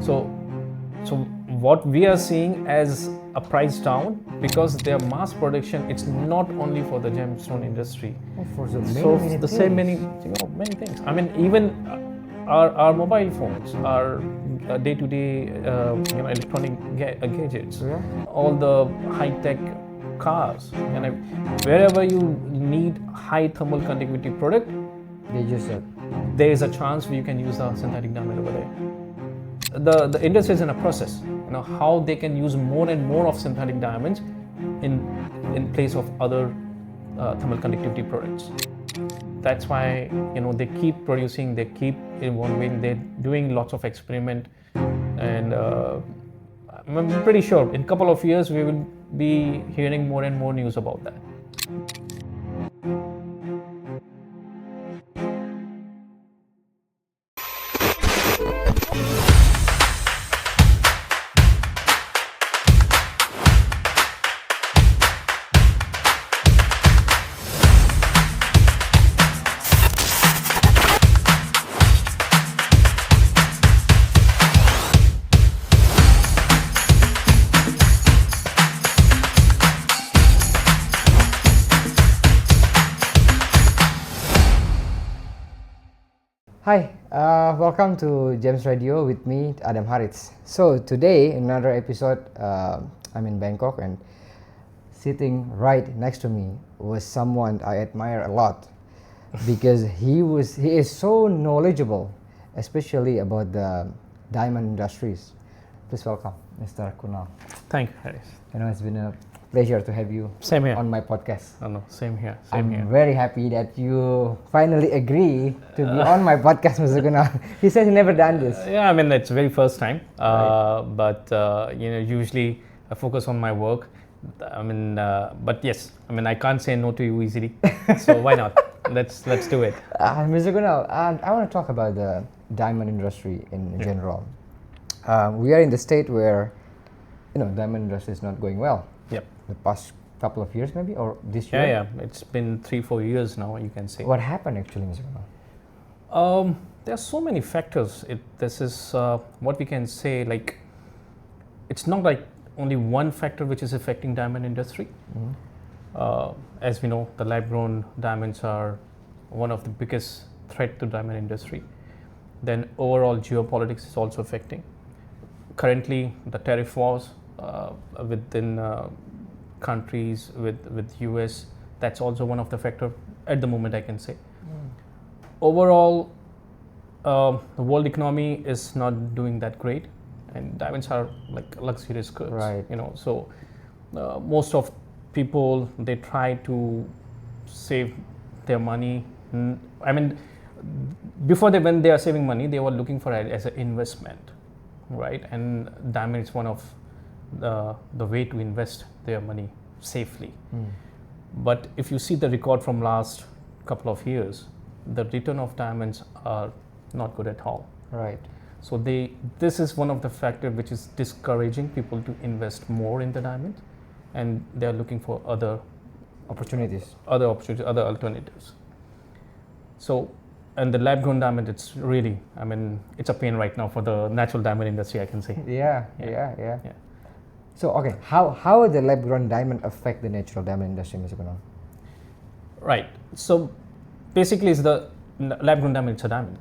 So what we are seeing as a price down, because their mass production, it's not only for the gemstone industry. For the many things. I mean, even our mobile phones, our day-to-day electronic gadgets, all the high-tech cars, wherever you need high thermal conductivity product, there is a chance where you can use the synthetic diamond over there. The industry is in a process, how they can use more and more of synthetic diamonds in place of other thermal conductivity products. That's why they keep producing, they keep evolving, they're doing lots of experiment, and I'm pretty sure in a couple of years we will be hearing more and more news about that. Hi, welcome to Gems Radio with me, Adam Harits. So today, in another episode, I'm in Bangkok, and sitting right next to me was someone I admire a lot because he is so knowledgeable, especially about the diamond industries. Please welcome Mr. Kunal. Thank you, Harits. It's been a pleasure to have you Same here. on my podcast. Oh, no, same here. I'm very happy that you finally agree to be on my podcast, Mr. Kunal. He said he never done this. Yeah, I mean, it's very first time. Right. But usually I focus on my work. I mean, but yes, I mean, I can't say no to you easily. So why not? Let's do it. Mr. Kunal, I want to talk about the diamond industry in general. We are in the state where, diamond industry is not going well. Yep. The past couple of years, maybe, or this year. Yeah. It's been 3-4 years now, you can say. What happened actually, Mr. Kunal? There are so many factors. This is what we can say. Like, it's not like only one factor which is affecting diamond industry. Mm-hmm. As we know, the lab-grown diamonds are one of the biggest threat to diamond industry. Then overall geopolitics is also affecting. Currently, the tariff wars within countries with US, that's also one of the factor at the moment, I can say. Overall, the world economy is not doing that great, and diamonds are like luxurious goods, right? So most of people, they try to save their money. I mean, when they are saving money, they were looking for it as an investment, right? And diamond is one of the way to invest their money safely. But if you see the record from last couple of years, the return of diamonds are not good at all. Right. So this is one of the factors which is discouraging people to invest more in the diamond, and they are looking for other alternatives. So, and the lab-grown diamond, it's really, I mean, it's a pain right now for the natural diamond industry, I can say. Yeah. So, okay, how the lab-grown diamond affect the natural diamond industry, Mr. Kunal? Right. So, basically, it's the lab-grown diamond. It's a diamond,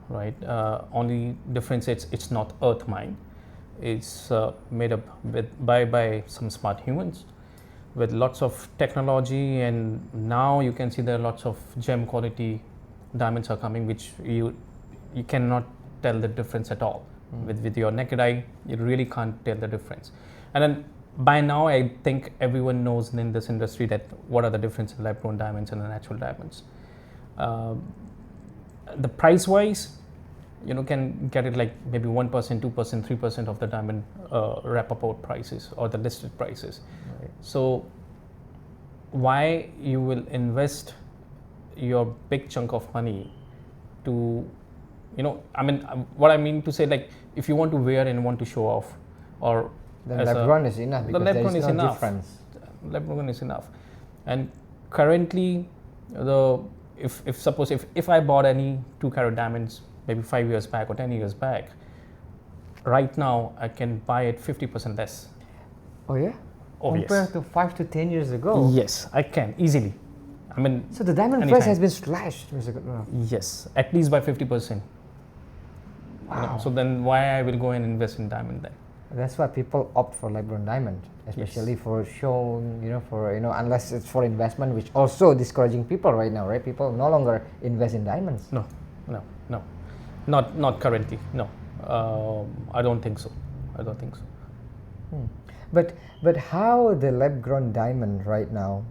right? Only difference it's not earth mined. It's made up by some smart humans with lots of technology, and now you can see there are lots of gem quality diamonds are coming, which you cannot tell the difference at all. With your naked eye, you really can't tell the difference. And then by now, I think everyone knows in this industry that what are the differences in lab-grown diamonds and the natural diamonds. The price-wise, can get it like maybe 1%, 2%, 3% of the diamond wrap-up prices or the listed prices. Right. So why you will invest your big chunk of money to, I mean, what I mean to say, like, if you want to wear and want to show off, or then lab-grown is enough, because there is no difference. Lab-grown is enough. And currently, if I bought any 2-carat diamonds maybe 5 years back or 10 years back, right now I can buy it 50% less. Oh yeah? Oh, yes. Compared to 5 to 10 years ago? Yes, I can easily. I mean, So the diamond anytime. price has been slashed, Mr. Kunal. Yes, at least by 50%. Wow. So then why I will go and invest in diamond then? That's why people opt for lab-grown diamond, especially for shown, unless it's for investment, which also discouraging people right now, right? People no longer invest in diamonds. No, not currently. No, I don't think so. But how the lab-grown diamond right now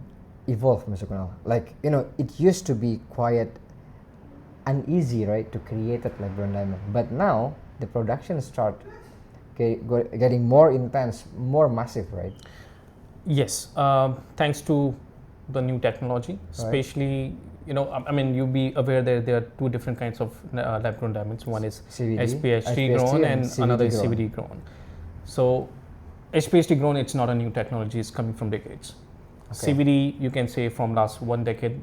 evolved, Mr. Kunal? Like, it used to be quite uneasy, right, to create that lab-grown diamond. But now the production start getting more intense, more massive, right? Yes, thanks to the new technology, especially, I mean, you'll be aware that there are two different kinds of lab-grown diamonds. One is HPHT grown and another is CVD grown. So HPHT grown, it's not a new technology, it's coming from decades. Okay. CVD, you can say from last 1 decade,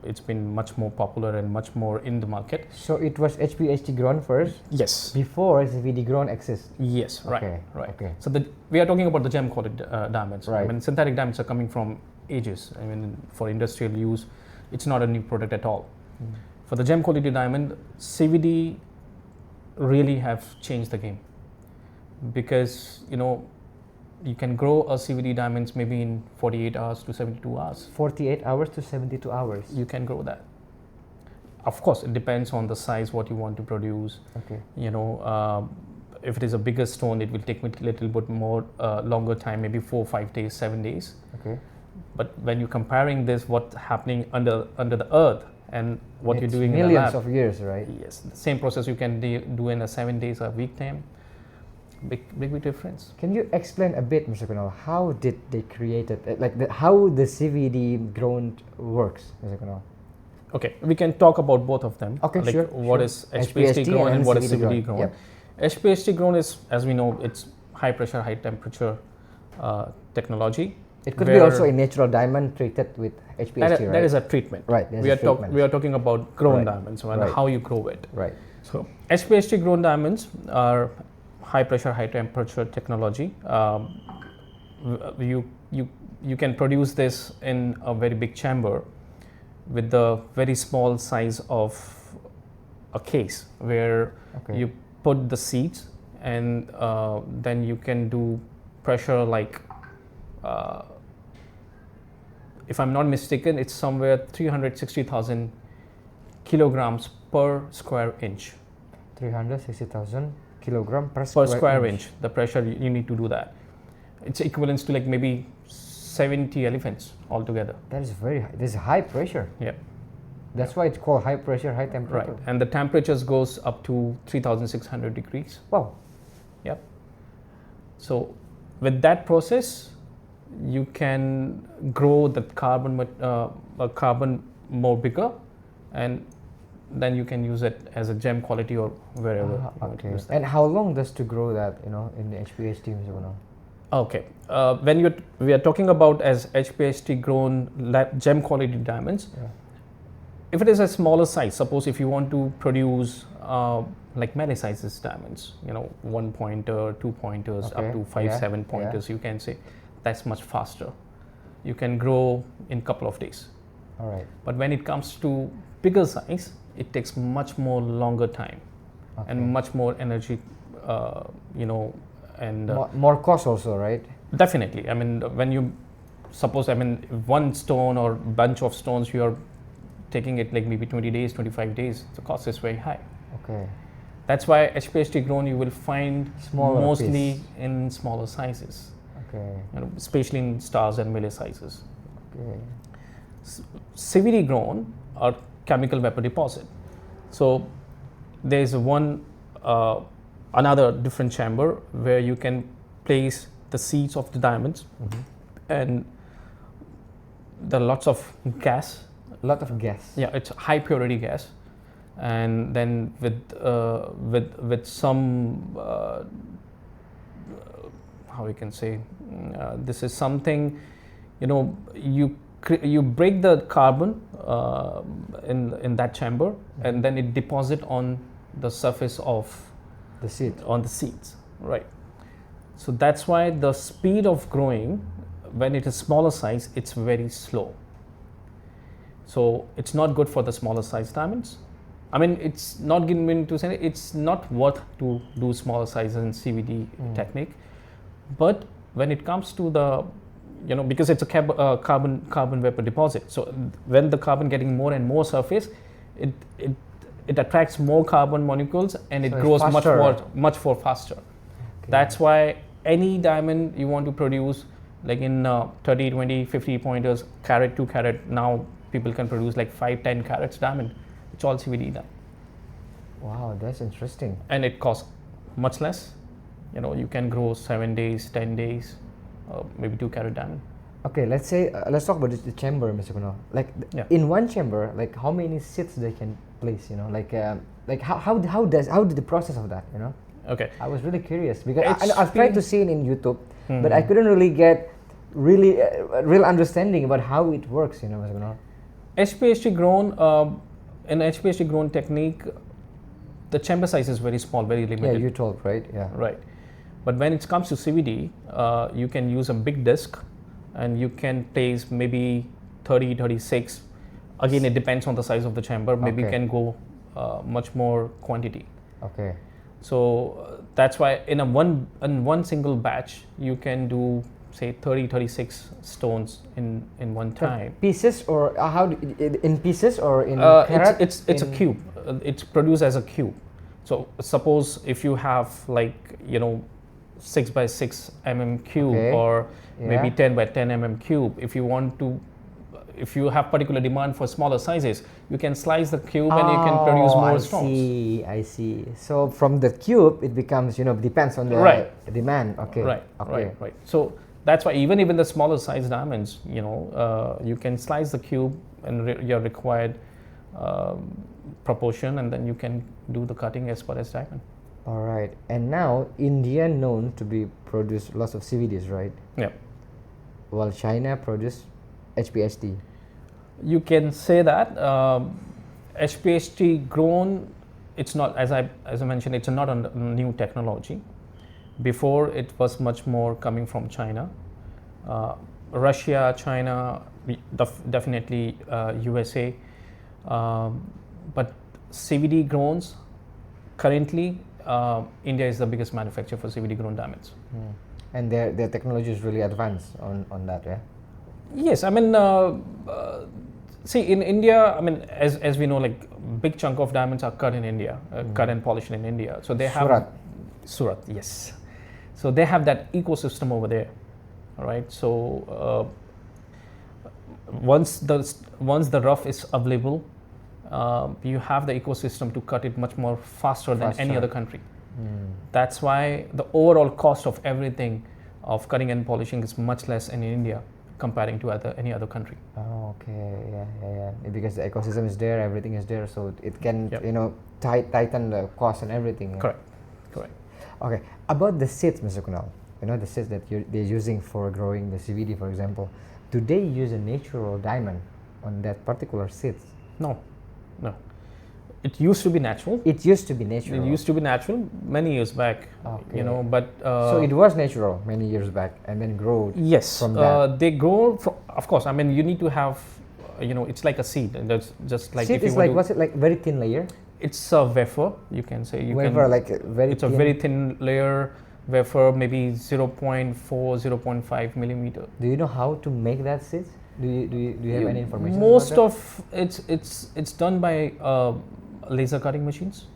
it's been much more popular and much more in the market. So it was HPHT grown first? Yes. Before CVD grown exists? Yes, right. Okay. Right. Okay. So we are talking about the gem quality diamonds. Right. I mean, synthetic diamonds are coming from ages. I mean, for industrial use, it's not a new product at all. For the gem quality diamond, CVD really have changed the game, because you can grow a CVD diamonds maybe in 48 hours to 72 hours. 48 hours to 72 hours. You can grow that. Of course, it depends on the size, what you want to produce. Okay. If it is a bigger stone, it will take a little bit more longer time, maybe 4, 5 days, 7 days. Okay. But when you're comparing this, what's happening under the earth and what you're doing millions in the lab, of years, right? Yes, the same process you can do in a 7 days a week time. Big difference. Can you explain a bit, Mr. Kunal, how did they create it? How the CVD grown works, Mr. Kunal? Okay, we can talk about both of them. Okay, like sure. What is HPHT grown and what is CVD grown? Yep. HPHT grown is, as we know, it's high pressure, high temperature technology. It could be also a natural diamond treated with HPHT, right? That is a treatment. Right. We are talking about grown diamonds and how you grow it. Right. So HPHT grown diamonds are high pressure, high temperature technology. You can produce this in a very big chamber with the very small size of a case, where you put the seeds, and then you can do pressure like, if I'm not mistaken, it's somewhere 360,000 kilograms per square inch. 360,000 kilogram per square inch. The pressure you need to do that. It's equivalent to like maybe 70 elephants altogether. That is very high. This is high pressure. Yeah. That's why it's called high pressure, high temperature. Right. And the temperatures goes up to 3,600 degrees. Wow. Yep. So with that process, you can grow the carbon more bigger, and then you can use it as a gem quality or wherever. Okay. And how long does to grow that, in the HPHT? Okay. When we are talking about as HPHT grown gem quality diamonds, if it is a smaller size, suppose if you want to produce like many sizes diamonds, 1 pointer, 2 pointers, up to 5, 7 pointers, you can say, that's much faster. You can grow in a couple of days. All right. But when it comes to bigger size, it takes much more longer time and much more energy, and more cost also, right? Definitely. I mean, when you suppose, one stone or bunch of stones, you are taking it like maybe 20 days, 25 days, the cost is very high. Okay. That's why HPHT grown you will find mostly in smaller sizes. Okay. Especially in stars and milli sizes. Okay. CVD grown are chemical vapor deposit. So there is another different chamber where you can place the seeds of the diamonds, and there are lots of gas. A lot of gas. Yeah, it's high purity gas, and then with some how we can say, this is something, you break the carbon in that chamber, and then it deposit on the surface of The seed. on the seeds, right? So that's why the speed of growing, when it is smaller size, it's very slow. So it's not good for the smaller size diamonds. I mean, it's not given to say it's not worth to do smaller size in CVD technique, but when it comes to the, because it's a carbon vapor deposit. So when the carbon getting more and more surface, it attracts more carbon molecules and it grows much more faster. Okay. That's why any diamond you want to produce, like in 30, 20, 50 pointers, carat, 2 carat, now people can produce like 5, 10 carats diamond. It's all CVD done. Wow, that's interesting. And it costs much less. You can grow 7 days, 10 days, maybe 2 carat diamond. Okay, let's talk about the chamber, Mr. Kunal. In one chamber, like how many seeds they can place? How did the process of that? Okay. I was really curious because I've tried to see it in YouTube, but I couldn't really get real understanding about how it works. Mr. Kunal. HPHT grown, in HPHT grown technique, the chamber size is very small, very limited. Yeah, you told, right? Yeah. Right. But when it comes to CVD, you can use a big disc and you can place maybe 30, 36. Again, it depends on the size of the chamber. Maybe you can go much more quantity. Okay. So that's why in one single batch, you can do say 30, 36 stones in one time. Pieces or in pieces or in carat? It's a cube. It's produced as a cube. So suppose if you have 6 by 6 mm cube or maybe 10 by 10 mm cube, if you have particular demand for smaller sizes, you can slice the cube and you can produce more stones. I see. So from the cube, it becomes, depends on the demand. Okay. Right. So that's why even the smaller size diamonds, you can slice the cube and your required proportion, and then you can do the cutting as per as diamond. All right. And now India known to be produce lots of CVDs, right? Yeah. While China produce HPHT. You can say that HPHT grown. It's not, as I mentioned, it's not a new technology. Before it was much more coming from China, Russia, China, definitely USA. But CVD growns, currently India is the biggest manufacturer for CVD grown diamonds. And their technology is really advanced on that, yeah? Yes, I mean, see in India, I mean, as we know, like big chunk of diamonds are cut in India, cut and polished in India. So they have Surat, yes. So they have that ecosystem over there, all right? So once the rough is available, you have the ecosystem to cut it much more faster than any other country. That's why the overall cost of everything of cutting and polishing is much less in India comparing to any other country. Oh, okay, yeah. Because the ecosystem is there, everything is there, so it can tighten the cost and everything. Yeah? Correct. Okay, about the seeds, Mr. Kunal, the seeds that they're using for growing the CVD, for example, do they use a natural diamond on that particular seeds? No. It used to be natural. It used to be natural many years back. Okay. But so it was natural many years back, and then grew. Yes, from that. They grow. Of course, I mean you need to have, it's like a seed. That's just like seed is like was it like very thin layer? It's a wafer, you can say. It's a very thin layer wafer, maybe 0.4, 0.5 millimeter. Do you know how to make that seed? Do you have any information? Most of it's done by laser cutting machines.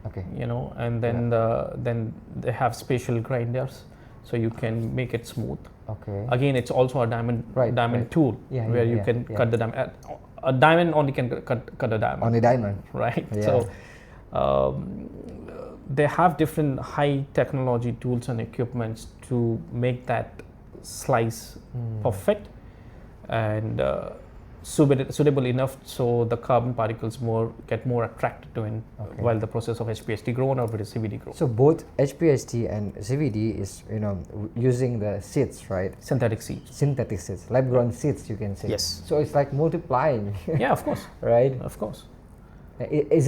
Okay. And then they have special grinders, so you can make it smooth. Okay. Diamond tool where you can cut the diamond. A diamond only can cut a diamond. Only diamond. Right. Yeah. So they have different high technology tools and equipments to make that slice perfect and suitable enough so the carbon particles get more attracted to it while the process of HPHT grown or with CVD grown. So both HPHT and CVD is using the seeds, right? Synthetic seeds, lab grown seeds, you can say. Yes. So it's like multiplying. Yeah, of course. Right. Of course. Is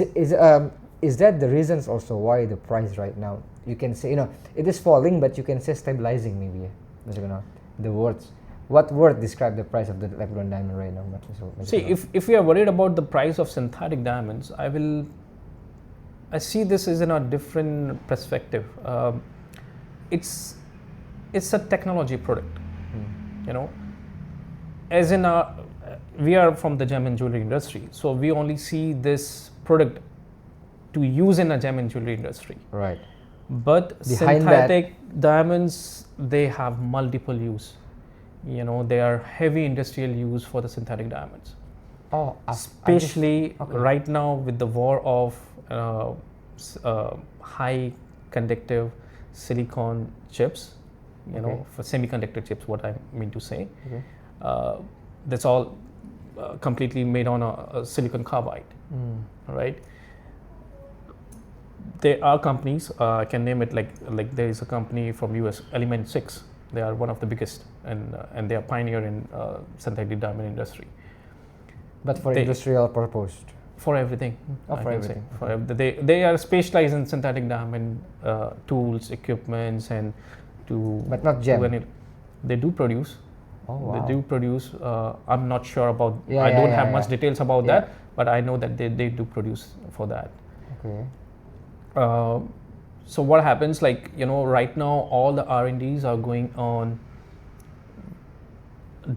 is that the reasons also why the price right now, you can say, it is falling, but you can say stabilizing maybe, Mr. Kunal, the words. What word describe the price of the lab-grown diamond right now? Mr. See, Kunal? if we are worried about the price of synthetic diamonds, I see this as in a different perspective. It's a technology product, as in we are from the gem and jewelry industry, so we only see this product to use in a gem and jewelry industry. Right. But Behind synthetic diamonds, they have multiple use. They are heavy industrial use for the synthetic diamonds. Oh, Especially right now with the war of high conductive silicon chips, for semiconductor chips, what I mean to say. Okay. That's all completely made on a silicon carbide, right? There are companies, I can name it, like there is a company from US, Element 6. They are one of the biggest, and they are pioneer in synthetic diamond industry. But for industrial purpose? For everything. For everything. They are specialized in synthetic diamond tools, equipments, and But not gem. They do produce. Oh, wow. They do produce. I'm not sure about. Yeah, I don't have much details about Yeah. that, but I know that they do produce for that. Okay. So what happens, right now all the R&Ds are going on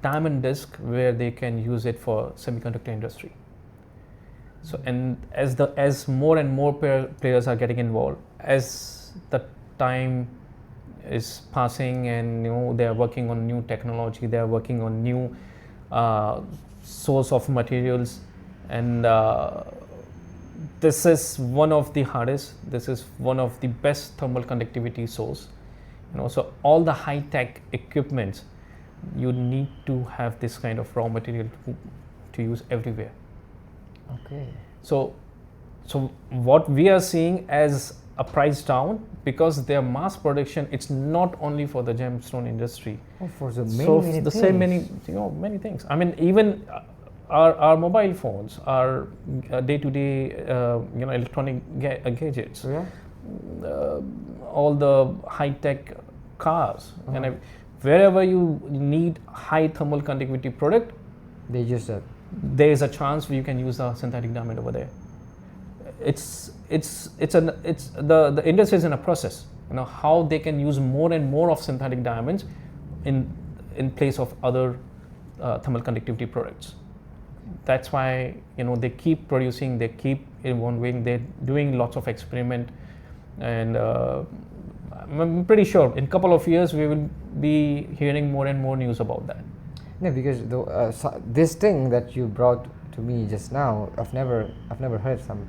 diamond disc where they can use it for semiconductor industry. So, and as more and more players are getting involved, as the time is passing, and they are working on new technology, they are working on new source of materials, and this is one of the hardest, this is one of the best thermal conductivity source. So all the high-tech equipments, you need to have this kind of raw material to use everywhere. Okay. So what we are seeing as a price down, because their mass production, it's not only for the gemstone industry. Oh, for the many things. Many things. I mean, even our mobile phones, our day-to-day electronic gadgets, all the high-tech cars, and wherever you need high thermal conductivity product, they use that. There is a chance you can use a synthetic diamond over there. The industry is in a process. How they can use more and more of synthetic diamonds in place of other thermal conductivity products. That's why they keep producing, they keep evolving, they're doing lots of experiment, and I'm pretty sure in a couple of years we will be hearing more and more news about that. No, because this thing that you brought to me just now, I've never heard some.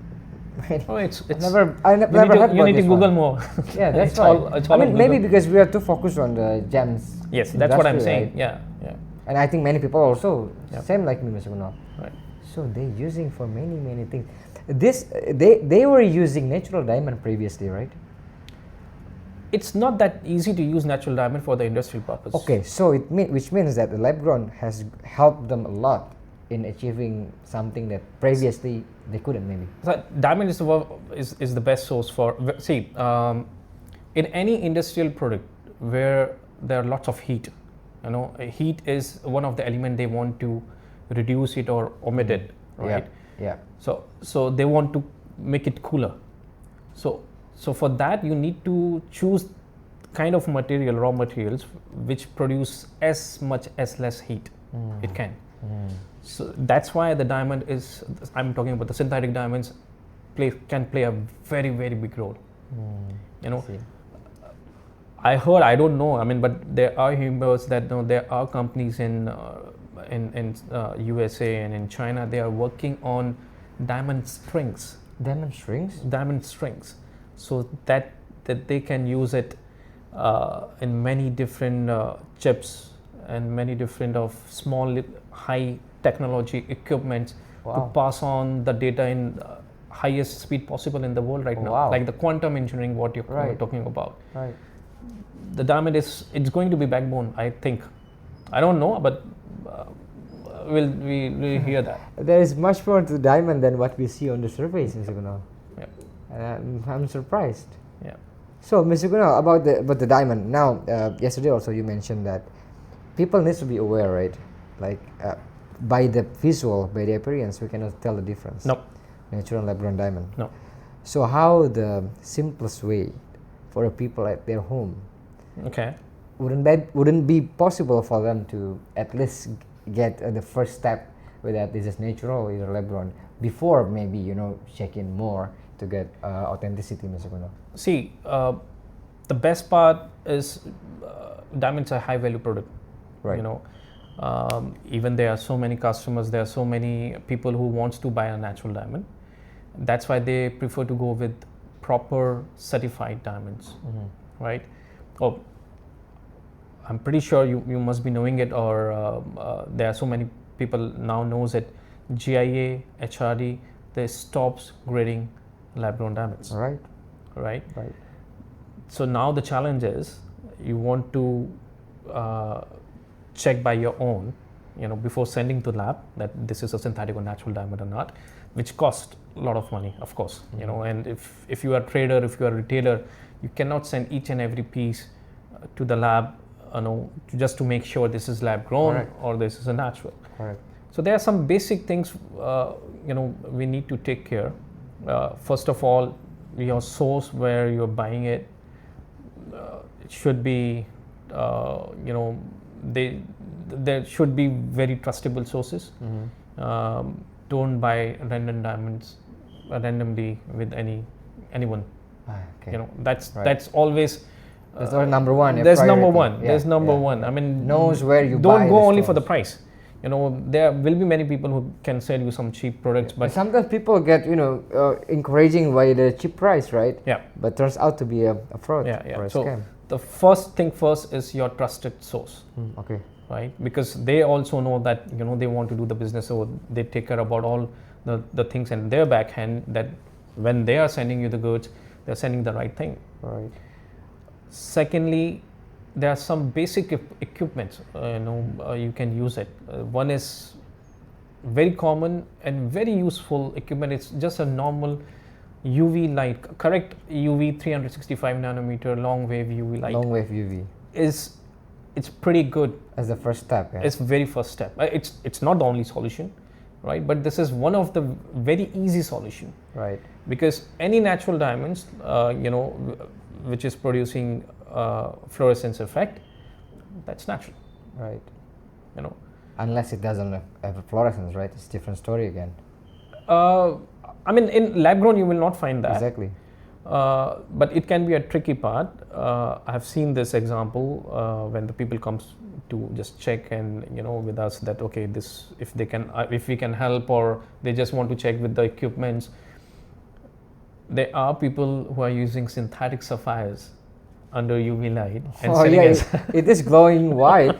You need to Google more. Yeah, that's it's right. All I mean, maybe because we are too focused on the gems. Yes, that's what I'm saying. Right? Yeah. And I think many people also same like me, Mr. Kunal. Right. So they're using for many things. They were using natural diamond previously, right? It's not that easy to use natural diamond for the industrial purpose. Okay, so which means that the lab grown has helped them a lot in achieving something that previously they couldn't, maybe. So diamond is the best source for, see, in any industrial product where there are lots of heat, heat is one of the elements they want to reduce it or omit it, right? Yeah. So they want to make it cooler. So for that you need to choose kind of material, raw materials, which produce as much as less heat it can. So that's why the diamond is, I'm talking about the synthetic diamonds, can play a very very big role. I heard, I don't know, but there are rumors that there are companies in USA and in China, they are working on diamond strings. Diamond strings? Diamond strings. So that they can use it in many different chips and many different of small high technology equipment to pass on the data in highest speed possible in the world right now. Like the quantum engineering, what you're talking about. Right. The diamond it's going to be backbone, I think. I don't know, but we'll hear that. There is much more to diamond than what we see on the surface, Mr. Kunal. Yeah. I'm surprised. Yeah. So, Mr. Kunal, about the diamond. Now, yesterday also you mentioned that people need to be aware, right? Like by the visual, by the appearance, we cannot tell the difference. No. Natural lab-grown diamond. No. So, how the simplest way for the people at their home? Okay. Wouldn't be possible for them to at least get the first step with that this is natural or either lab-grown before maybe check in more to get authenticity, Mr. Kunal? See, the best part is diamonds are high value product. Right. Even there are so many customers, there are so many people who wants to buy a natural diamond. That's why they prefer to go with proper certified diamonds, right? Oh, I'm pretty sure you must be knowing it, or there are so many people now knows it. GIA, HRD, they stops grading lab-grown diamonds. Right. Right. Right. So now the challenge is you want to check by your own, before sending to lab that this is a synthetic or natural diamond or not, which cost a lot of money, of course. And if you are a trader, if you are a retailer, you cannot send each and every piece to the lab, just to make sure this is lab grown. Correct. Or this is a natural. Correct. So there are some basic things we need to take care. First of all, your source where you're buying it, it should be there should be very trustable sources. Don't buy random diamonds randomly with anyone. Okay. That's always that's our number one. There's priority. number one. Yeah, there's number yeah. one. I mean, knows where you don't buy go the only for the stores. price. There will be many people who can sell you some cheap products, but sometimes people get encouraging by the cheap price, right? Yeah. But turns out to be a fraud or a so scam. the first thing first is your trusted source. Okay. Right, because they also know that they want to do the business, so they take care about all the things in their backhand, that when they are sending you the goods, they're sending the right thing. Right. Secondly, there are some basic equipments you can use it. One is very common and very useful equipment. It's just a normal UV light, correct UV 365 nanometer long wave UV light. Long wave UV it's pretty good as the first step. Yeah. It's very first step. It's not the only solution, right? But this is one of the very easy solution. Right. Because any natural diamonds, which is producing fluorescence effect, that's natural. Right. Unless it doesn't have a fluorescence, right? It's a different story again. I mean, in lab grown you will not find that. Exactly. But it can be a tricky part. I have seen this example when the people comes to just check and with us that okay, this if we can help, or they just want to check with the equipments. There are people who are using synthetic sapphires under UV light and selling it is glowing white.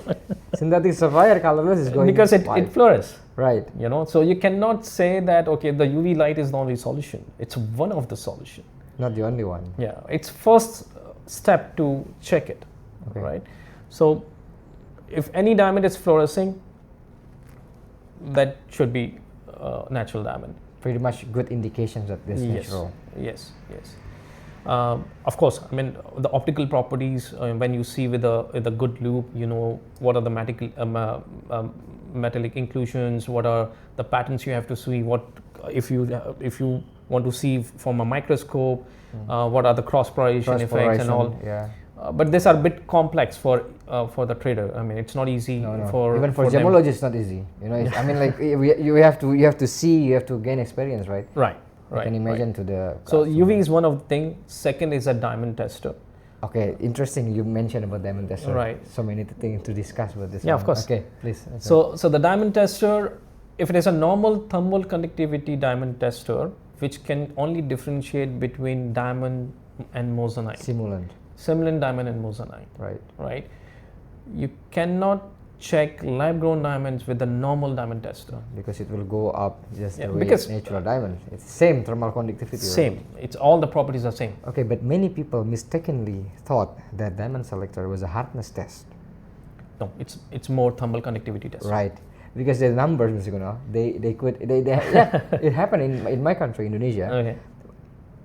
Synthetic sapphire colorless is going because it fluoresces. Right. So you cannot say that okay, the UV light is the only solution. It's one of the solution. Not the only one. Yeah, it's first step to check it, okay. Right? So, if any diamond is fluorescing, that should be natural diamond. Pretty much good indications that this is natural. Yes. Of course, I mean the optical properties. When you see with a good loupe, what are the metallic inclusions, what are the patterns you have to see. What if you want to see from a microscope, what are the cross polarization effects and all. Yeah. But these are a bit complex for the trader. I mean, it's not easy for even for gemologists. It's not easy. I mean, like you have to see, you have to gain experience, right? Right. I can imagine to the. So UV is one of the things. Second is a diamond tester. Okay, interesting. You mentioned about diamond tester. Right. So many things to discuss about this. Yeah, one. of course. Okay, please. So the diamond tester, if it is a normal thermal conductivity diamond tester, which can only differentiate between diamond and moissanite. Simulant diamond and moissanite. Right. You cannot check lab-grown diamonds with the normal diamond tester because it will go up just the way natural diamond. It's same thermal conductivity. Same. Right? It's all the properties are same. Okay, but many people mistakenly thought that diamond selector was a hardness test. No, it's more thermal conductivity test. Right. Because the numbers, they could yeah, it happened in my country, Indonesia. Okay.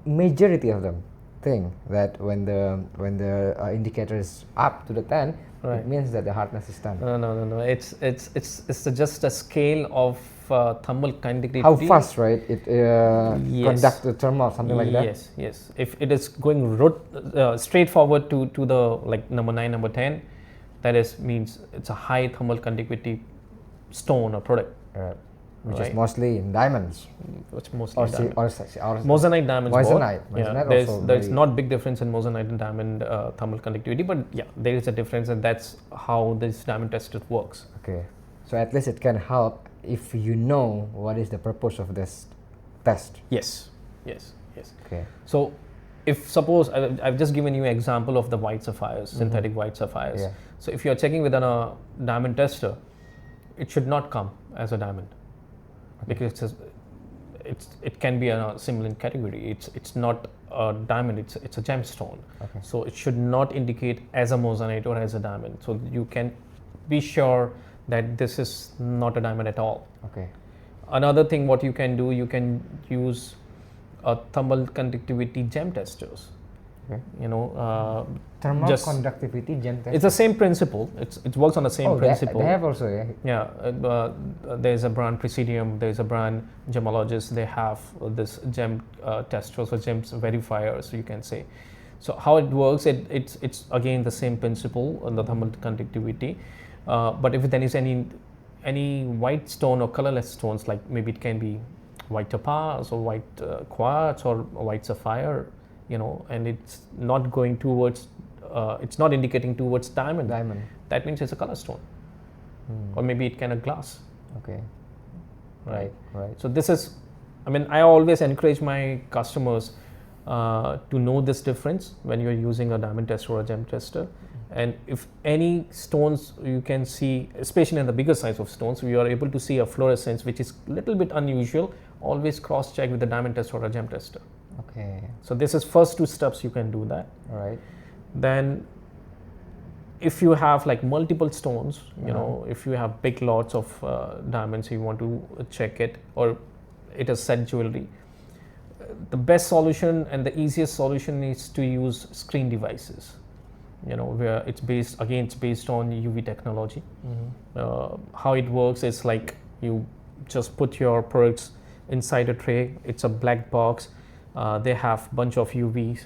majority of them think that when the indicator is up to the 10, Right. it means that the hardness is 10. No. It's just a scale of thermal conductivity. How fast, right? It Yes. conduct the thermal, something like that. Yes. If it is going straight forward to the like number 9, number 10, that is means it's a high thermal conductivity stone or product. Which Right. is mostly in diamonds Which mostly or diamond. or Moissanite diamonds. Moissanite. Yeah, Moissanite there's also not big difference in moissanite and diamond thermal conductivity, but yeah, there is a difference, and that's how this diamond tester works. Okay, so at least it can help if you know what is the purpose of this test. Yes. Okay. So, if suppose I've just given you an example of the white sapphires, synthetic white sapphires. Yeah. So, if you are checking with a diamond tester, it should not come as a diamond, because it can be a similar category. It's not a diamond. It's a gemstone. Okay. So it should not indicate as a moissanite or as a diamond. So you can be sure that this is not a diamond at all. Okay. Another thing, what you can do, you can use thermal conductivity gem testers. Okay. Thermal Thermal conductivity gem test. It's the same principle. It works on the same principle. They have also, yeah. Yeah, there's a brand Presidium, there's a brand Gemologist, they have this gem testers or gems verifiers, you can say. So how it works, it's again the same principle on the thermal conductivity, but if there is any white stone or colorless stones, like maybe it can be white topaz or white quartz or white sapphire, and it's not going towards, it's not indicating towards diamond. That means it's a color stone, or maybe it can a glass. Okay. Right. Right. So this is, I always encourage my customers to know this difference when you're using a diamond tester or a gem tester. And if any stones you can see, especially in the bigger size of stones, we are able to see a fluorescence which is a little bit unusual, always cross check with the diamond tester or a gem tester. Okay. So this is first 2 steps you can do that. All right. Then if you have like multiple stones, if you have big lots of diamonds, you want to check it, or it is set jewelry, the best solution and the easiest solution is to use screen devices, where it's based on UV technology. How it works is like you just put your products inside a tray. It's a black box. They have bunch of UVs,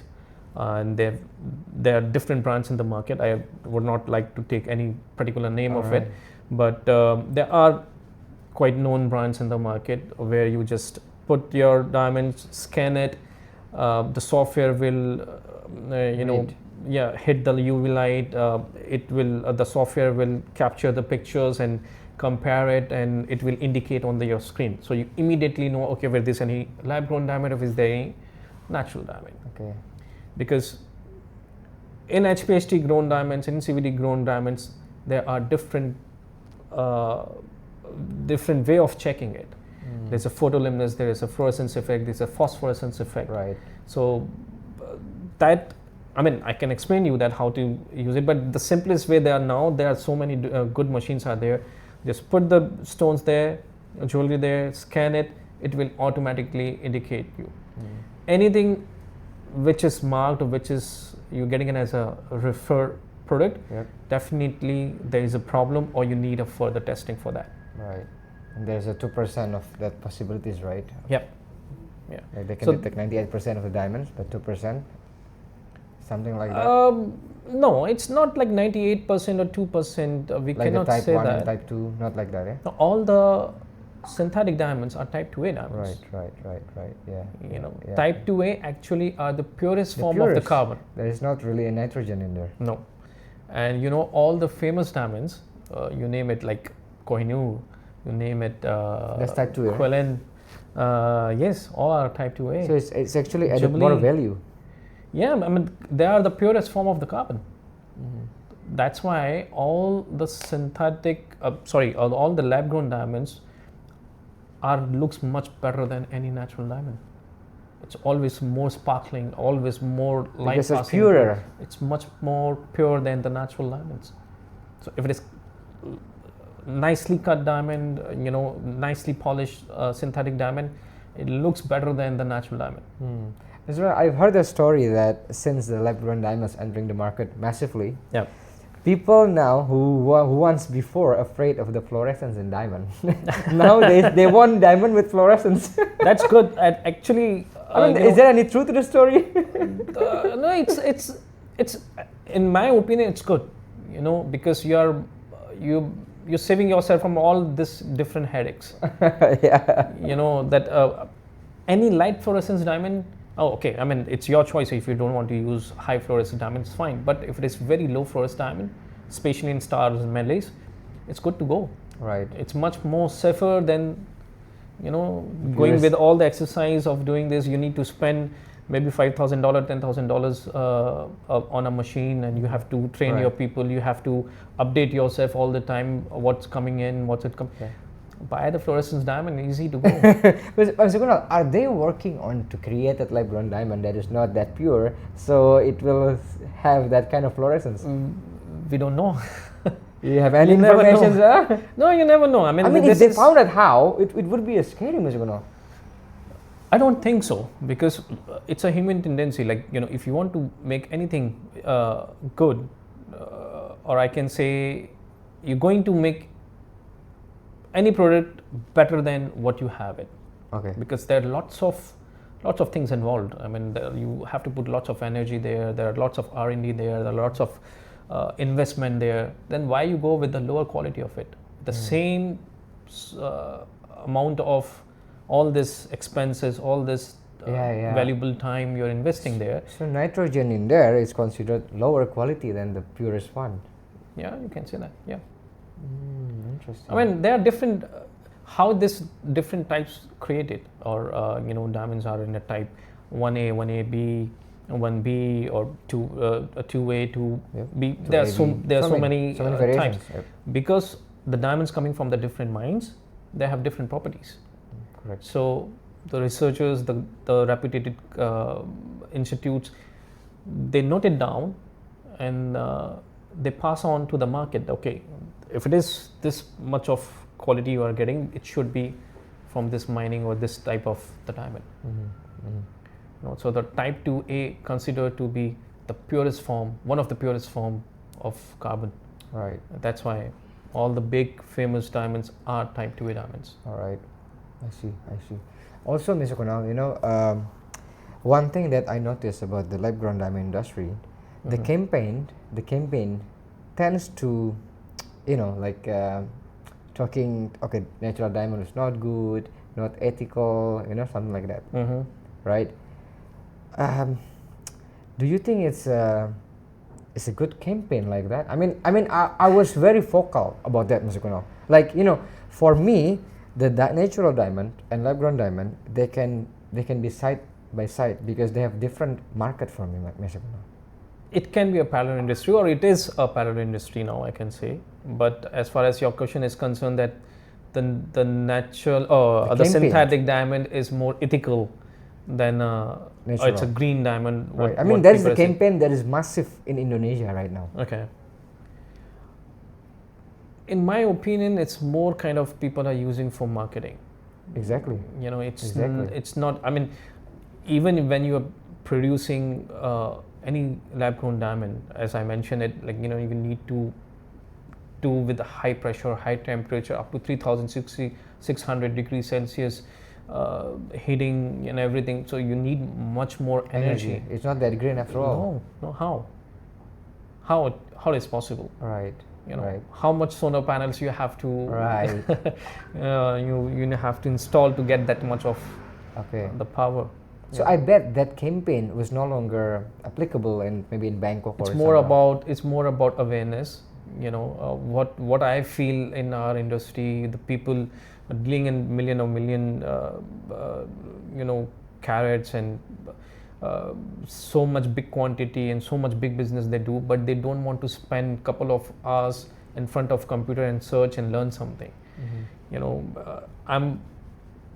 and there are different brands in the market. I would not like to take any particular name of it, but there are quite known brands in the market where you just put your diamonds, scan it, the software will hit the UV light, the software will capture the pictures and compare it, and it will indicate on your screen, so you immediately know, okay, whether there's any lab grown diamond or is there any natural diamond. Okay. Because in HPHT grown diamonds, in CVD grown diamonds, there are different way of checking it. There's a photoluminescence, there is a fluorescence effect, there's a phosphorescence effect. Right. So that, I can explain you that how to use it, but the simplest way there are so many good machines are there. Just put the stones there, jewelry there, scan it, it will automatically indicate you. Anything which is marked, or which is you're getting it as a refer product, definitely there is a problem, or you need a further testing for that. Right. And there's a 2% of that possibilities, right? Yep. Yeah. Like they can detect 98% of the diamonds, but 2%, something like that. No, it's not like 98% or 2%. We like cannot the type say 1 that. and type 2, not like that, eh? No, all the synthetic diamonds are type 2A diamonds. Right. Yeah. Type 2A actually are the purest form of the carbon. There is not really a nitrogen in there. No. And all the famous diamonds, you name it, like Kohinoor, you name it. That's type 2A. Right? Quellen, yes, all are type 2A. So it's actually added more value. Yeah, they are the purest form of the carbon. That's why all the synthetic, all the lab-grown diamonds looks much better than any natural diamond. It's always more sparkling, always more light because passing. it's purer. It's much more pure than the natural diamonds. So if it is nicely cut diamond, nicely polished synthetic diamond, it looks better than the natural diamond. As well, I've heard a story that since the lab-grown diamonds entering the market massively, Yeah. people now who once before afraid of the fluorescence in diamond, now they want diamond with fluorescence. That's good. Actually, I mean, is there any truth to the story? no, it's in my opinion, it's good. Because you're saving yourself from all this different headaches. Yeah. That any light fluorescence diamond. Oh, okay. I mean, it's your choice. If you don't want to use high fluorescence diamond, it's fine. But if it is very low fluorescence diamond, especially in stars and melees, it's good to go. Right. It's much more safer than going Yes. with all the exercise of doing this. You need to spend maybe $5,000, $10,000 on a machine, and you have to train your people. You have to update yourself all the time. What's coming in? What's it coming? Okay. Buy the fluorescence diamond, easy to go. But Mr. Kunal, are they working on to create that lab-grown diamond that is not that pure, so it will have that kind of fluorescence? We don't know. You have any You never information, know. sir? No, you never know. I mean, if this they is- found out how, it would be a scary, Mr. Kunal. I don't think so, because it's a human tendency. Like, if you want to make anything good, or I can say you're going to make any product better than what you have it, Okay. because there are lots of things involved. I mean, you have to put lots of energy there. There are lots of R&D there. There are lots of investment there. Then why you go with the lower quality of it? The same amount of all this expenses, all this valuable time you're investing there. So nitrogen in there is considered lower quality than the purest one. Yeah, you can say that. Yeah. Interesting. I mean, there are different how this different types created, or diamonds are in a type 1A, 1AB, 1B, or 2A, 2B. There are so many variations. types, Yep. because the diamonds coming from the different mines, they have different properties. Correct. So the researchers, the reputed institutes, they note it down, and they pass on to the market. Okay, if it is this much of quality you are getting, it should be from this mining or this type of the diamond. So the type 2A considered to be the purest form, one of the purest form of carbon. Right. That's why all the big famous diamonds are type 2A diamonds. All right. I see. Also, Mr. Kunal, one thing that I noticed about the lab-grown diamond industry, the campaign tends to, talking, okay, natural diamond is not good, not ethical, something like that, right? Do you think it's a good campaign like that? I was very vocal about that, Mr. Kunal. Like, for me, the natural diamond and lab-grown diamond, they can be side by side because they have different market for me, Mr. Kunal. It can be a parallel industry, or it is a parallel industry now, I can say. But as far as your question is concerned, that the natural or the synthetic diamond is more ethical than it's a green diamond. Right. That is the campaign that is massive in Indonesia right now. Okay. In my opinion, it's more kind of people are using for marketing. Exactly. It's not. I mean, even when you are producing any lab-grown diamond, as I mentioned it, like you need to do with high pressure, high temperature, up to 3,600 degrees Celsius, heating and everything. So you need much more energy. It's not that green after all. No. How is possible? Right. Right. How much solar panels you have to you have to install to get that much of the power. So I bet that campaign was no longer applicable in maybe in Bangkok or it's more about awareness. What I feel in our industry, the people dealing in million carats and so much big quantity and so much big business they do, but they don't want to spend couple of hours in front of computer and search and learn something.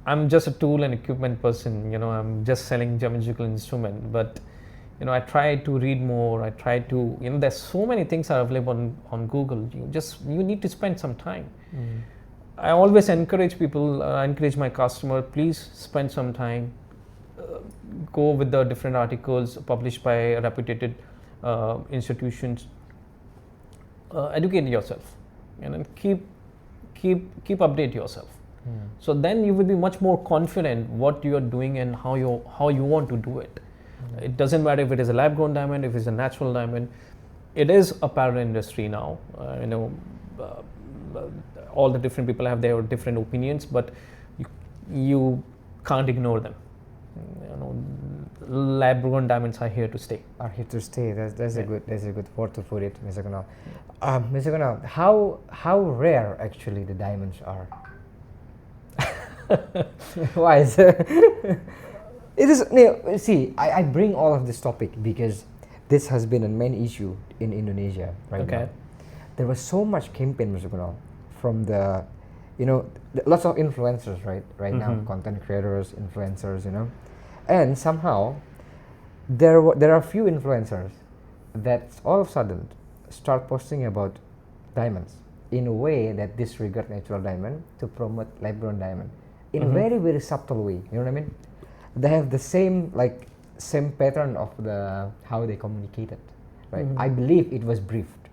I'm just a tool and equipment person. I'm just selling geometrical instrument, but I try to read more. I try to there's so many things are available on Google. You need to spend some time. I always encourage people, I encourage my customer, please spend some time, go with the different articles published by reputed institutions, educate yourself, and then keep update yourself. So then you will be much more confident what you are doing and how you want to do it. It doesn't matter if it is a lab grown diamond, if it's a natural diamond. It is a parallel industry now. All the different people have their different opinions, but you can't ignore them. Lab grown diamonds are here to stay. Are here to stay. That's a good word to put it, Mr. Kunal. Mr. Kunal, how rare actually the diamonds are? Why is it? It is. See, I bring all of this topic because this has been a main issue in Indonesia right now. There was so much campaign, Mr. Kunal, from the, lots of influencers right now, content creators, influencers, and somehow there are few influencers that all of a sudden start posting about diamonds in a way that disregard natural diamond to promote lab grown diamond in a very, very subtle way. You know what I mean? They have the same pattern of the how they communicated, right? I believe it was briefed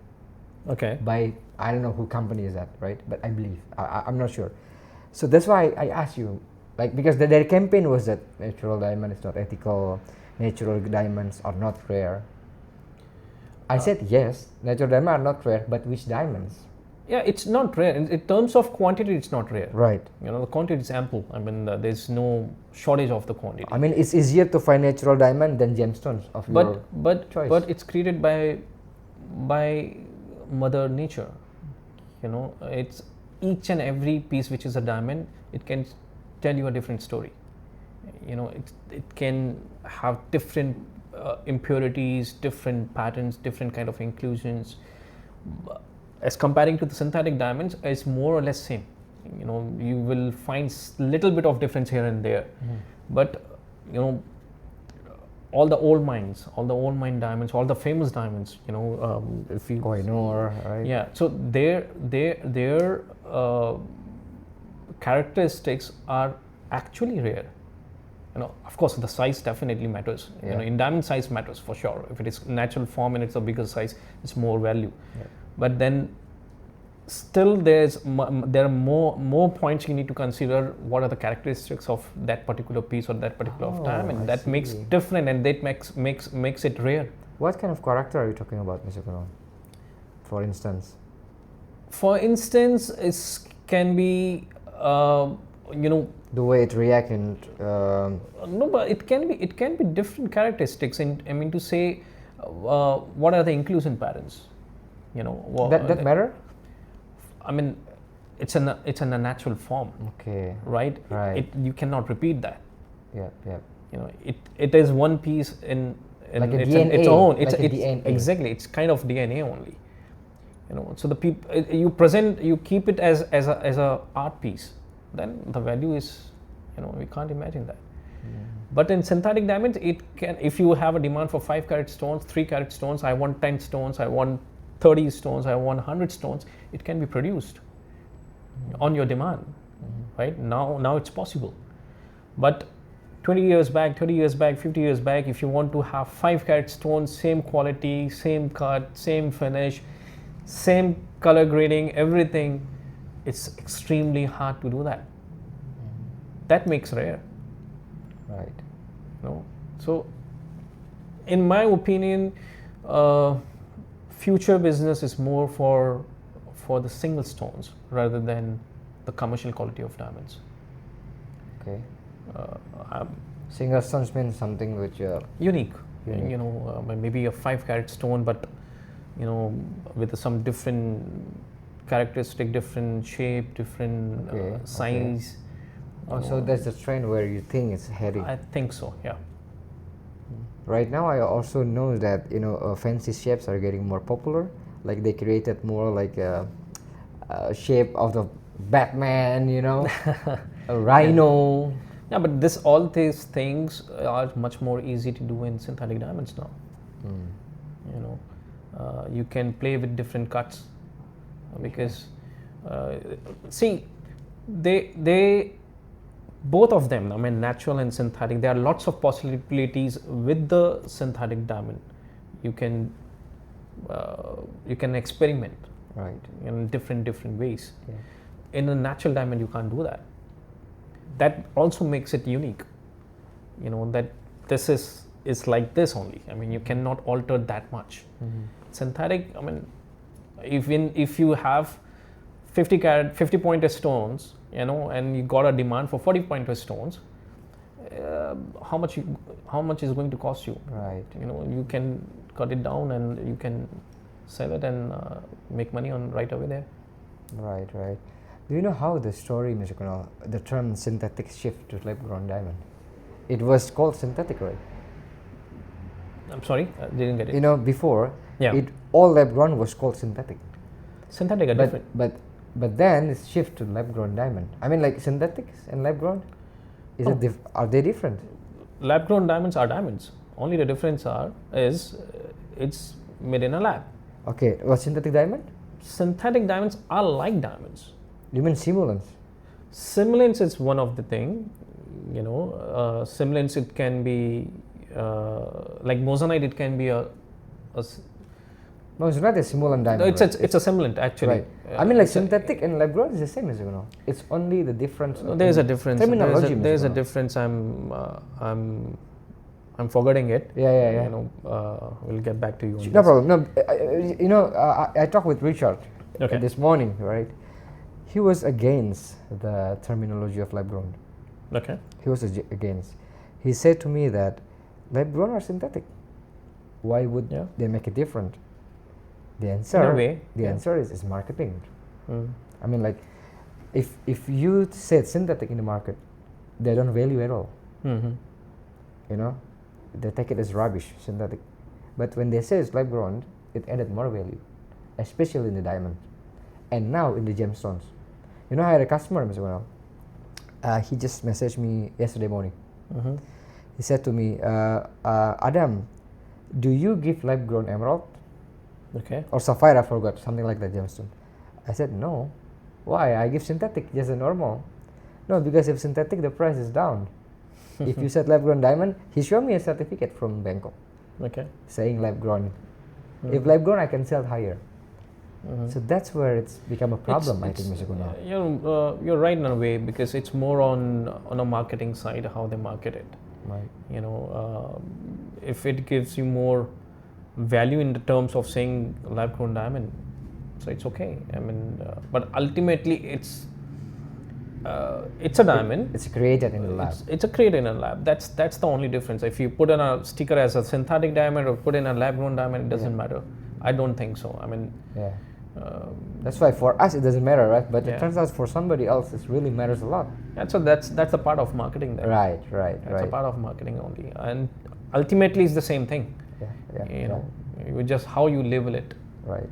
by, I don't know who company is that, right? But I believe, I'm not sure. So that's why I asked you, because their campaign was that natural diamond is not ethical, natural diamonds are not rare. I said yes, natural diamonds are not rare, but which diamonds? Yeah, it's not rare. In terms of quantity, it's not rare. Right. The quantity is ample. I mean, there's no shortage of the quantity. I mean, it's easier to find natural diamond than gemstones of your choice. But it's created by Mother Nature. It's each and every piece which is a diamond. It can tell you a different story. It can have different impurities, different patterns, different kind of inclusions. As comparing to the synthetic diamonds, it's more or less same. You will find little bit of difference here and there, but all the old mines, all the old mine diamonds, all the famous diamonds, if you right? Yeah, so their characteristics are actually rare. Of course, the size definitely matters. In diamond, size matters for sure. If it is natural form and it's a bigger size, it's more value. But then still there are more points you need to consider. What are the characteristics of that particular piece or that particular of diamond that makes different, and that makes it rare. What kind of character are you talking about, Mr. Kunal? For instance, it can be the way it reacts and no, but it can be different characteristics. And I mean to say, what are the inclusion patterns? That matter? I mean, it's in a natural form. Okay. Right. You cannot repeat that. Yeah. It is one piece in like a its DNA. Its own. Like a DNA. Exactly. It's kind of DNA only. So the people you keep it as a art piece. Then the value is, we can't imagine that. But in synthetic diamonds, it can. If you have a demand for 5 carat stones, 3 carat stones, I want 10 stones, I want 30 stones, I want 100 stones, it can be produced on your demand, right? Now it's possible. But 20 years back, 30 years back, 50 years back, if you want to have 5 carat stones, same quality, same cut, same finish, same color grading, everything, it's extremely hard to do that. That makes rare. Right. So in my opinion, future business is more for the single stones rather than the commercial quality of diamonds. Okay. Single stones means something which unique. Maybe a 5 carat stone, but with some different characteristic, different shape, different size. So that's the trend where you think it's heavy. I think so. Yeah. Right now, I also know that fancy shapes are getting more popular. Like they created more like a shape of the Batman, a rhino. Yeah, but all these things are much more easy to do in synthetic diamonds now. You can play with different cuts because see, they both of them, I mean natural and synthetic, there are lots of possibilities with the synthetic diamond. You can experiment Right. in different ways. Yeah. In a natural diamond you can't do that. That also makes it unique, that this is like this only. I mean you cannot alter that much. Synthetic, I mean if you have 50 carat 50 pointer stones, and you got a demand for 40 pointer stones, how much is going to cost you? Right. You can cut it down and you can sell it and make money on right away there. Right. Do you know how the story, Mr. Kunal, the term synthetic shift to lab-grown diamond? It was called synthetic, right? I'm sorry, I didn't get it. Before, Yeah. all lab-grown was called synthetic. Synthetic are different. But then it's shift to lab-grown diamond. I mean, like synthetics and lab-grown, are they different? Lab grown diamonds are diamonds. Only the difference is it's made in a lab. Okay, well, synthetic diamond? Synthetic diamonds are like diamonds. You mean simulants? Simulants is one of the thing. Simulants, it can be like moissanite. It can be No, it's not a simulant diamond. it's a simulant actually. Right. I mean, like synthetic and lab grown is the same, as you know. It's only the difference. There's a difference. Terminology. There's a difference. I'm forgetting it. Yeah. We'll get back to you. On No this. problem. No, I talked with Richard this morning, right? He was against the terminology of lab grown. Okay. He was against. He said to me that lab grown are synthetic. Why would they make it different? The answer, In a way, answer is marketing. Mm. I mean, like, if you said synthetic in the market, they don't value at all. Mm-hmm. They take it as rubbish, synthetic. But when they say it's lab grown, it added more value, especially in the diamond, and now in the gemstones. I had a customer, Mr. Kunal. He just messaged me yesterday morning. Mm-hmm. He said to me, Adam, do you give lab grown emerald? Okay. Or sapphire, I forgot, something like that, gemstone. I said, no. Why? I give synthetic, just a normal. No, because if synthetic, the price is down. If you said lab grown diamond, he showed me a certificate from Bangkok Okay. saying lab grown. If lab grown, I can sell higher. Mm-hmm. So that's where it's become a problem, I think, Mr. Kunal. You're right in a way, because it's more on a marketing side, how they market it. Right. If it gives you more value in the terms of saying lab grown diamond, so it's okay. I mean, but ultimately it's a diamond. It's created in the lab. It's a created in a lab. That's the only difference. If you put in a sticker as a synthetic diamond or put in a lab grown diamond, it doesn't matter. I don't think so. I mean, Yeah. That's why for us it doesn't matter, right? But it turns out for somebody else it really matters a lot. that's a part of marketing there. Right. That's a part of marketing only, and ultimately it's the same thing. Yeah. You just how you label it. Right.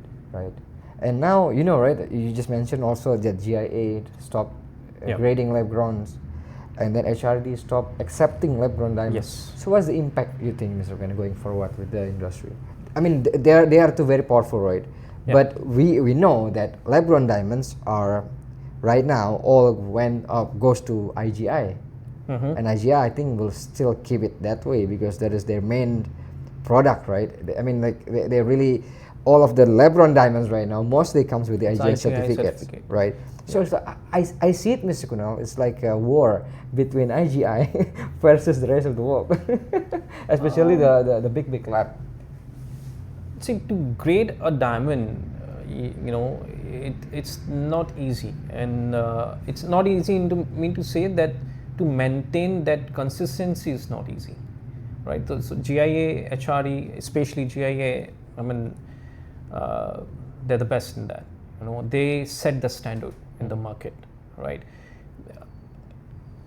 And now, right, you just mentioned also that GIA stopped grading lab growns, and then HRD stopped accepting lab grown diamonds. Yes. So what's the impact you think, Mr. Ken, going forward with the industry? I mean, they are two very powerful, right? Yeah. But we know that lab grown diamonds are right now all goes to IGI. Mm-hmm. And IGI, I think, will still keep it that way because that is their main product, right? I mean, like they really, all of the lab grown diamonds right now mostly comes with the IGI certificates, right? So it's I see it, Mr. Kunal, it's like a war between IGI versus the rest of the world, especially the big lab. See, to grade a diamond, it's not easy, and it's not easy to say that to maintain that consistency is not easy, right? So GIA, HRE, especially GIA, I mean, they're the best in that. They set the standard in the market, right?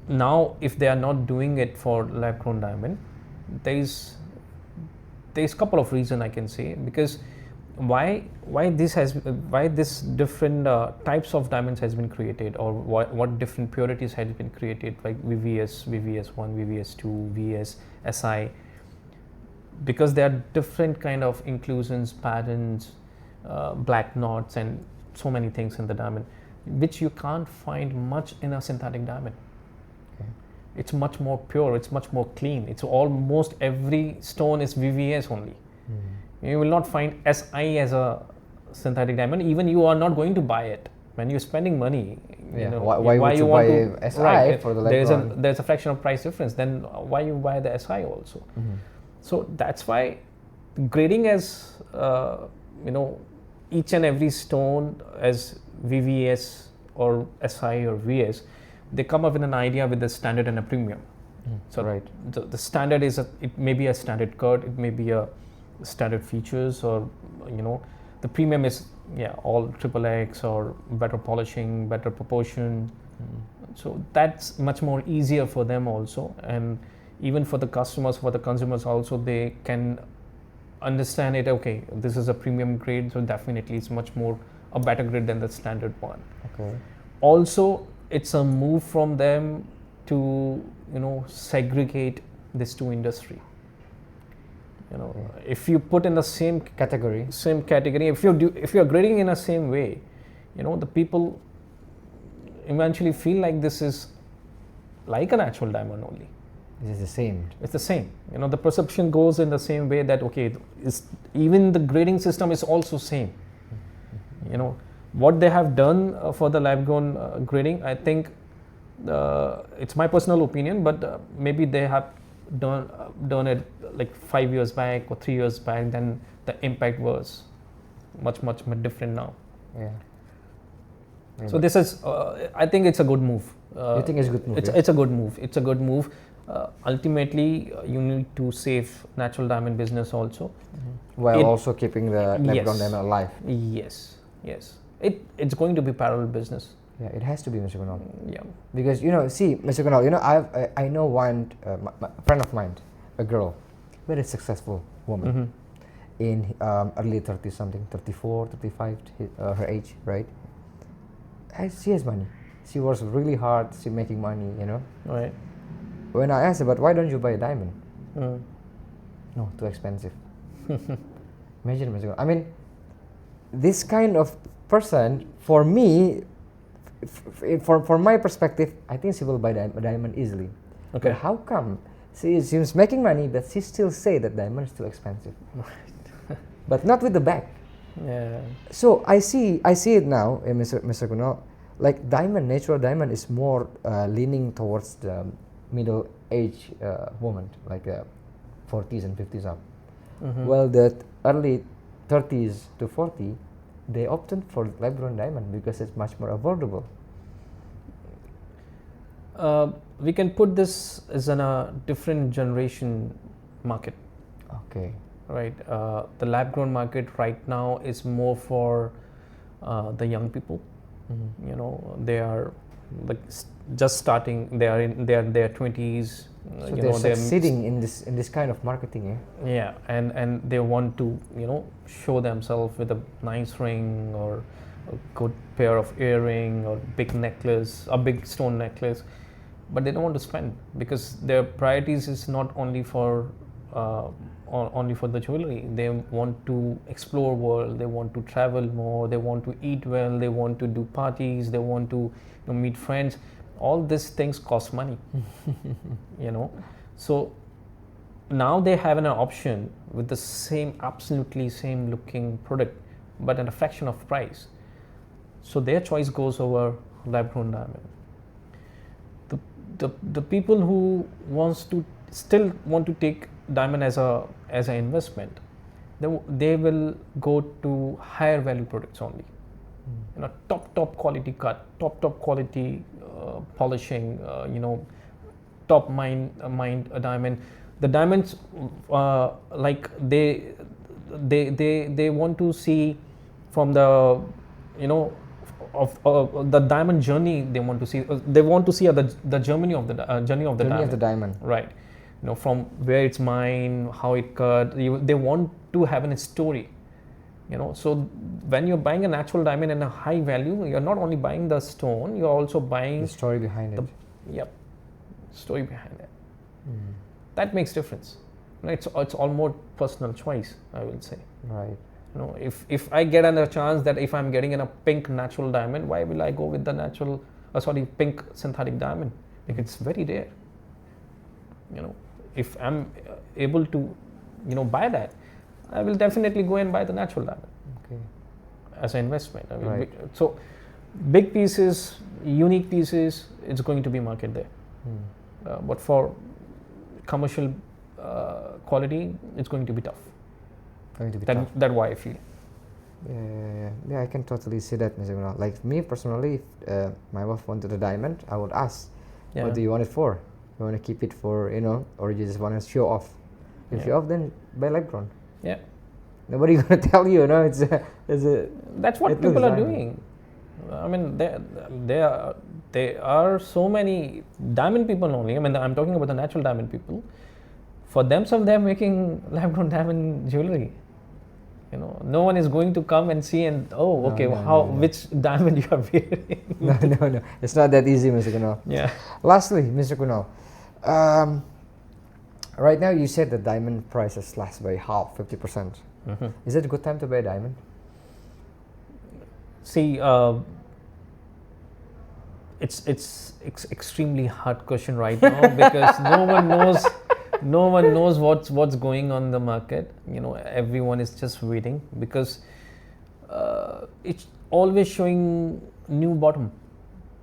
Now, if they are not doing it for lab grown diamond, there's a couple of reasons I can say, because why this different types of diamonds has been created, or what different purities has been created, like VVS, VVS1, VVS2, VS, SI, because there are different kind of inclusions, patterns, black knots, and so many things in the diamond. which you can't find much in a synthetic diamond. Okay. It's much more pure, it's much more clean. It's almost every stone is VVS only. You will not find SI as a synthetic diamond. Even you are not going to buy it. When you're spending money, Yeah. Why would you want buy to, SI right, for the lab there's a fraction of price difference. Then why you buy the SI also? So that's why grading as each and every stone as VVS or SI or VS, they come up with an idea with the standard and a premium. So right. the standard is it may be a standard cut, it may be a standard features, or the premium is all XXX or better polishing, better proportion. So that's much more easier for them also, and even for the customers, for the consumers also, they can understand it. Okay, this is a premium grade, so definitely it's much more a better grade than the standard one. Okay. Also, it's a move from them to segregate these two industry. If you put in the same Category. if you're grading in the same way, the people eventually feel like this is like a natural diamond only. This is the same. It's the same. The perception goes in the same way that even the grading system is also same. What they have done for the lab grown grading, I think it's my personal opinion, but maybe they have done it like 5 years back or 3 years back. Then the impact was much different now. Yeah. So this is, I think it's a good move. You think it's a good move? It's a good move. It's a good move. Ultimately, you need to save natural diamond business also, while also keeping the lab grown diamond alive. Yes. It's going to be parallel business. Yeah, it has to be, Mr. Kunal. Yeah. Because see, Mr. Kunal, I know one friend of mine, a girl, very successful woman, in early 30 something, 34, 35, her age, right? She has money. She works really hard. She making money, Right. When I asked her, but why don't you buy a diamond? No, too expensive. Imagine, Mr. Kunal. I mean, this kind of person, for me, from my perspective, I think she will buy a diamond easily. Okay. But how come she's making money, but she still say that diamond is too expensive? But not with the bag. Yeah. So I see it now, Mr. Kunal. Like natural diamond is more leaning towards the middle age woman, like 40s and 50s up. Well, the early 30s to 40, they opted for lab-grown diamond because it's much more affordable. We can put this as a different generation market. Okay. Right. The lab-grown market right now is more for the young people. They are like just starting. They are in their 20s. So they're succeeding in this kind of marketing. Yeah, and they want to show themselves with a nice ring or a good pair of earring or big necklace, a big stone necklace, but they don't want to spend because their priorities is not only for the jewelry. They want to explore world. They want to travel more. They want to eat well. They want to do parties. They want to meet friends. All these things cost money. So now they have an option with the absolutely same looking product, but at a fraction of price. So their choice goes over lab-grown diamond. The people who still want to take diamond as an investment, they will go to higher value products only. Top quality cut, top quality polishing, top mined diamond. The diamonds, like they want to see from the of the diamond journey. They want to see the journey of the diamond. Right. From where it's mined, how it cut. They want to have a story. So when you're buying a natural diamond in a high value, you're not only buying the stone, you're also buying the story behind it. Yep, story behind it. That makes difference. It's all more personal choice, I will say. Right. You know, if I get another chance that if I'm getting in a pink natural diamond, why will I go with the pink synthetic diamond? Like, it's very rare. You know, if I'm able to, you know, buy that, I will definitely go and buy the natural diamond. Okay. As an investment. I mean, Right. So big pieces, unique pieces, it's going to be market there. But for commercial quality, it's going to be tough. Going to be tough. That's why I feel. Yeah, I can totally see that, Mr. Kunal. Like me personally, if my wife wanted a diamond, I would ask, what do you want it for? You want to keep it for, you know, or you just want to show off? If you off, then buy lab grown. Yeah. Nobody gonna tell you, no. It's a. That's what people are doing. I mean, there are so many diamond people only. I mean, I'm talking about the natural diamond people. For themselves, they're making lab-grown diamond jewelry. You know, no one is going to come and see and which diamond you are wearing. No, it's not that easy, Mr. Kunal. Yeah. Lastly, Mr. Kunal, right now you said the diamond price has slashed by half, 50%. Is it a good time to buy a diamond? See, it's extremely hard question right now because no one knows what's going on in the market. You know, everyone is just waiting because it's always showing new bottom.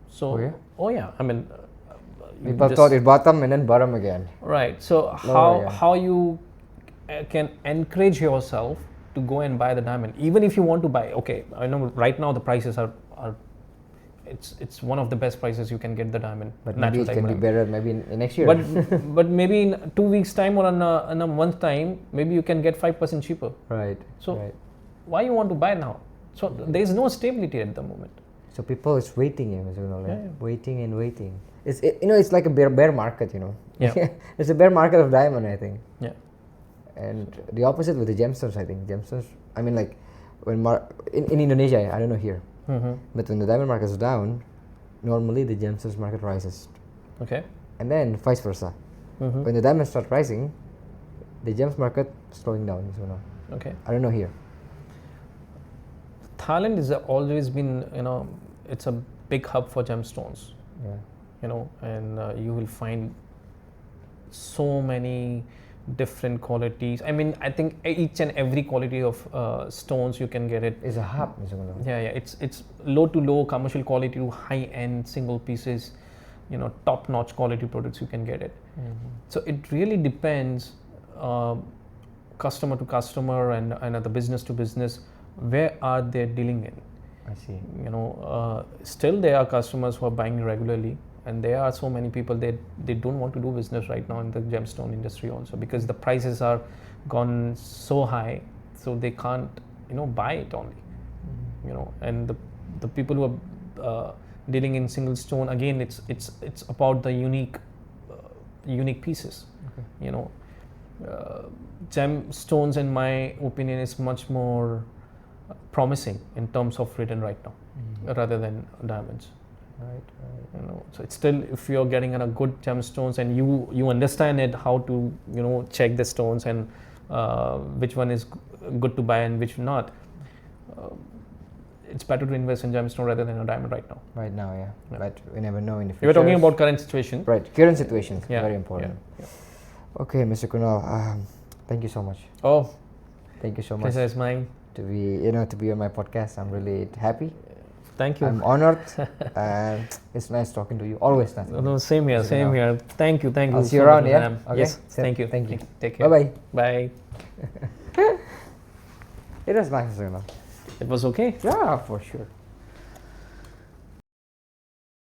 So, I mean, people thought it bottom and then bottom again. Right. So how you can encourage yourself to go and buy the diamond, even if you want to buy. Okay, I know right now the prices are it's one of the best prices you can get the diamond. But maybe it can be better maybe in next year. But maybe in 2 weeks time or in a month time, maybe you can get 5% cheaper. Right. So why you want to buy now? So there is no stability at the moment. So people is waiting, waiting and waiting. It's like a bear market, you know. Yeah. It's a bear market of diamond, I think. Yeah. And the opposite with the gemstones, I think. Gemstones, I mean, like when in Indonesia, I don't know here, but when the diamond market is down, normally the gemstones market rises. Okay. And then vice versa. When the diamonds start rising, the gems market slowing down. Okay. I don't know here. Thailand has always been, you know, it's a big hub for gemstones. Yeah. You know, and you will find so many different qualities. I mean, I think each and every quality of stones you can get it. It's a hub. Yeah. It's low to low commercial quality to high end single pieces. You know, top notch quality products you can get it. So it really depends, customer to customer and at the business to business, where are they dealing in. I see. You know, still there are customers who are buying regularly, and there are so many people they don't want to do business right now in the gemstone industry also because the prices are gone so high, so they can't, you know, buy it only. You know, and the people who are dealing in single stone, again, it's about the unique pieces. Okay. You know, gemstones, in my opinion, is much more promising in terms of written right now, rather than diamonds. Right. You know, so it's still, if you're getting in a good gemstones and you understand it, how to, you know, check the stones and which one is good to buy and which not. It's better to invest in gemstone rather than a diamond right now. Right now, yeah. But we never know in the future. You're talking about current situation. Right, current situation. Yeah. Very important. Yeah. Okay, Mr. Kunal, thank you so much. Oh, thank you so much. pleasure is mine. To be on my podcast. I'm really happy. Thank you. I'm honored. And it's nice talking to you. Always nice. No, same here. Thank you. I'll see you around, yeah? Okay. Yes. Thank you. Thank you. Take care. Bye-bye. Bye. It was nice, Mr. Kunal. It was okay. Yeah, for sure.